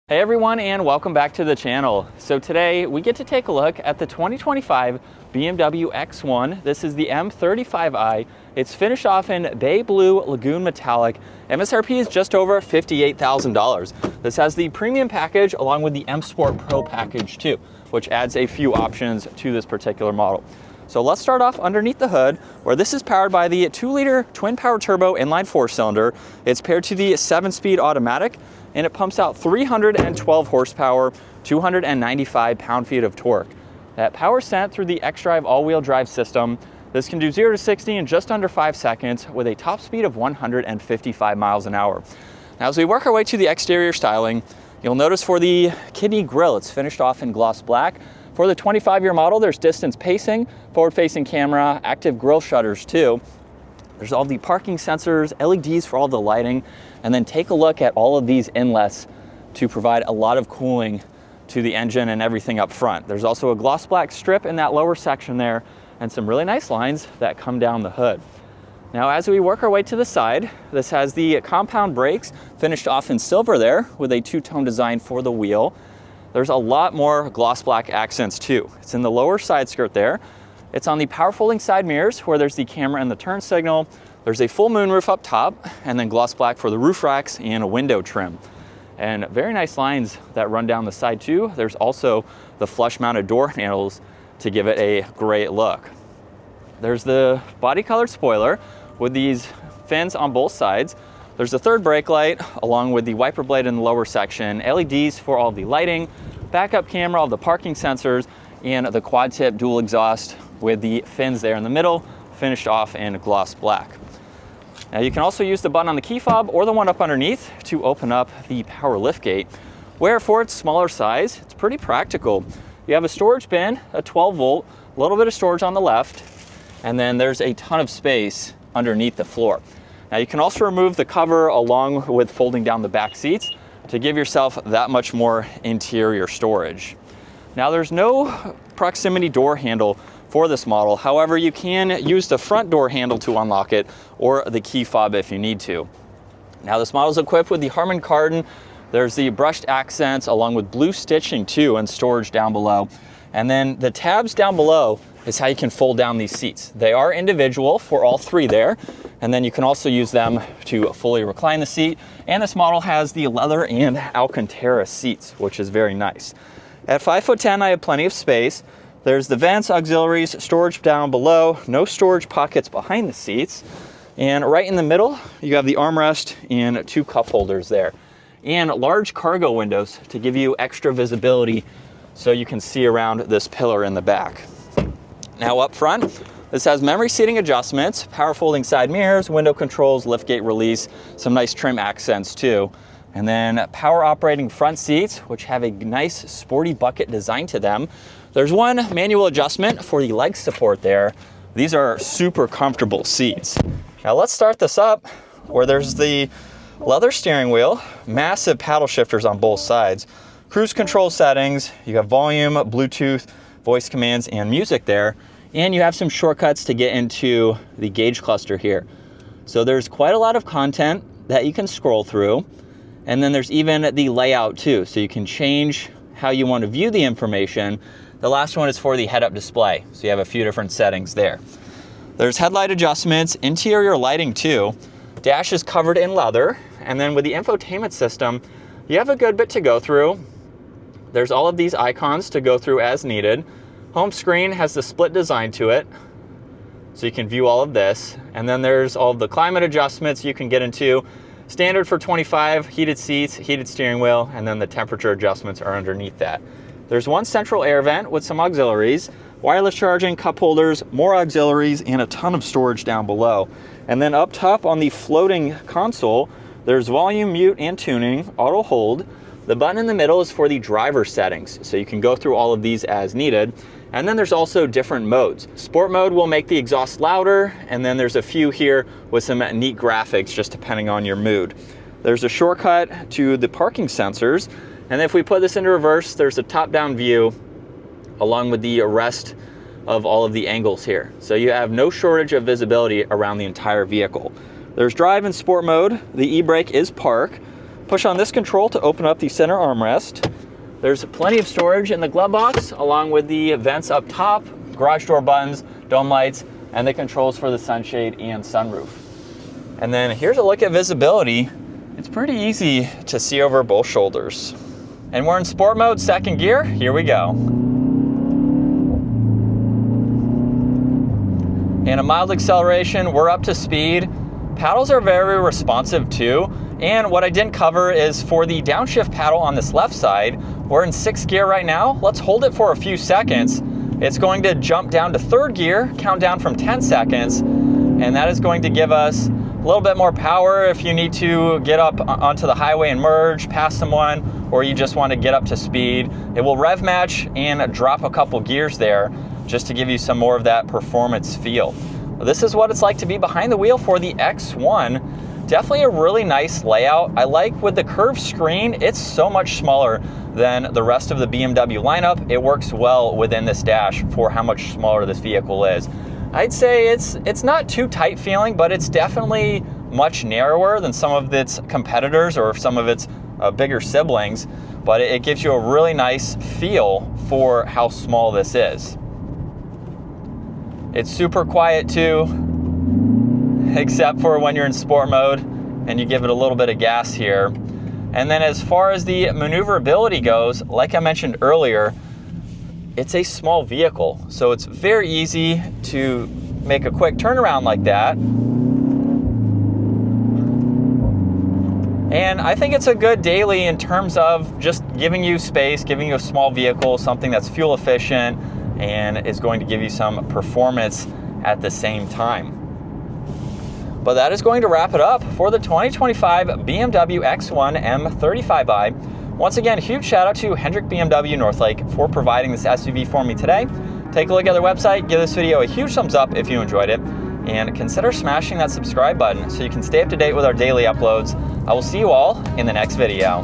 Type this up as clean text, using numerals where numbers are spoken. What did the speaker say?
Hey everyone, and welcome back to the channel. So today we get to take a look at the 2025 BMW X1. This is the M35i. It's finished off in Bay Blue Lagoon Metallic. MSRP is just over $58,000. This has the premium package along with the M Sport Pro package too, which adds a few options to this particular model. So let's start off underneath the hood, where this is powered by the 2-liter twin power turbo inline 4-cylinder. It's paired to the 7-speed automatic, and it pumps out 312 horsepower, 295 pound-feet of torque. That power sent through the xDrive all-wheel drive system. This can do 0 to 60 in just under 5 seconds with a top speed of 155 miles an hour. Now, as we work our way to the exterior styling, you'll notice for the kidney grille, it's finished off in gloss black. For the 25-year model, there's distance pacing, forward-facing camera, active grille shutters too. There's all the parking sensors, LEDs for all the lighting, and then take a look at all of these inlets to provide a lot of cooling to the engine and everything up front. There's also a gloss black strip in that lower section there, and some really nice lines that come down the hood. Now, as we work our way to the side, this has the compound brakes finished off in silver there with a two-tone design for the wheel. There's a lot more gloss black accents too. It's in the lower side skirt there. It's on the power folding side mirrors where there's the camera and the turn signal. There's a full moonroof up top, and then gloss black for the roof racks and a window trim. And very nice lines that run down the side too. There's also the flush mounted door handles to give it a great look. There's the body colored spoiler with these fins on both sides. There's a third brake light along with the wiper blade in the lower section, LEDs for all the lighting, backup camera, all the parking sensors, and the quad tip dual exhaust with the fins there in the middle, finished off in gloss black. Now, you can also use the button on the key fob or the one up underneath to open up the power liftgate, where for its smaller size, it's pretty practical. You have a storage bin, a 12-volt, a little bit of storage on the left, and then there's a ton of space underneath the floor. Now, you can also remove the cover along with folding down the back seats to give yourself that much more interior storage. Now, there's no proximity door handle for this model. However, you can use the front door handle to unlock it or the key fob if you need to. Now, this model is equipped with the Harman Kardon. There's the brushed accents along with blue stitching too and storage down below. And then the tabs down below is how you can fold down these seats. They are individual for all three there. And then you can also use them to fully recline the seat. And this model has the leather and Alcantara seats, which is very nice. At 5'10", I have plenty of space. There's the vents, auxiliaries, storage down below, no storage pockets behind the seats. And right in the middle, you have the armrest and 2 cup holders there. And large cargo windows to give you extra visibility so you can see around this pillar in the back. Now, up front, this has memory seating adjustments, power folding side mirrors, window controls, liftgate release, some nice trim accents too. And then power operating front seats, which have a nice sporty bucket design to them. There's one manual adjustment for the leg support there. These are super comfortable seats. Now, let's start this up where there's the leather steering wheel, massive paddle shifters on both sides, cruise control settings, you have volume, Bluetooth, voice commands, and music there. And you have some shortcuts to get into the gauge cluster here. So there's quite a lot of content that you can scroll through. And then there's even the layout too. So you can change how you want to view the information. The last one is for the head-up display. So you have a few different settings there. There's headlight adjustments, interior lighting too. Dash is covered in leather. And then with the infotainment system, you have a good bit to go through. There's all of these icons to go through as needed. Home screen has the split design to it, so you can view all of this. And then there's all of the climate adjustments you can get into. Standard for 25, heated seats, heated steering wheel, and then the temperature adjustments are underneath that. There's one central air vent with some auxiliaries, wireless charging, cup holders, more auxiliaries, and a ton of storage down below. And then up top on the floating console, there's volume, mute, and tuning, auto hold. The button in the middle is for the driver settings, so you can go through all of these as needed. And then there's also different modes. Sport mode will make the exhaust louder, and then there's a few here with some neat graphics just depending on your mood. There's a shortcut to the parking sensors, and if we put this into reverse, there's a top-down view along with the rest of all of the angles here. So you have no shortage of visibility around the entire vehicle. There's drive and sport mode. The e-brake is park. Push on this control to open up the center armrest. There's plenty of storage in the glove box, along with the vents up top, garage door buttons, dome lights, and the controls for the sunshade and sunroof. And then here's a look at visibility. It's pretty easy to see over both shoulders. And we're in sport mode, second gear. Here we go. And a mild acceleration, we're up to speed. Paddles are very responsive too. And what I didn't cover is for the downshift paddle on this left side, we're in 6th gear right now. Let's hold it for a few seconds. It's going to jump down to 3rd gear, count down from 10 seconds, and that is going to give us a little bit more power if you need to get up onto the highway and merge past someone, or you just want to get up to speed. It will rev match and drop a couple gears there just to give you some more of that performance feel. This is what it's like to be behind the wheel for the X1. Definitely a really nice layout. I like with the curved screen, it's so much smaller than the rest of the BMW lineup. It works well within this dash for how much smaller this vehicle is. I'd say it's not too tight feeling, but it's definitely much narrower than some of its competitors or some of its bigger siblings, but it gives you a really nice feel for how small this is. It's super quiet too, except for when you're in sport mode and you give it a little bit of gas here. And then as far as the maneuverability goes, like I mentioned earlier, it's a small vehicle, so it's very easy to make a quick turnaround like that. And I think it's a good daily in terms of just giving you space, giving you a small vehicle, something that's fuel efficient and is going to give you some performance at the same time. But that is going to wrap it up for the 2025 BMW X1 M35i. Once again, a huge shout out to Hendrick BMW Northlake for providing this SUV for me today. Take a look at their website, give this video a huge thumbs up if you enjoyed it, and consider smashing that subscribe button so you can stay up to date with our daily uploads. I will see you all in the next video.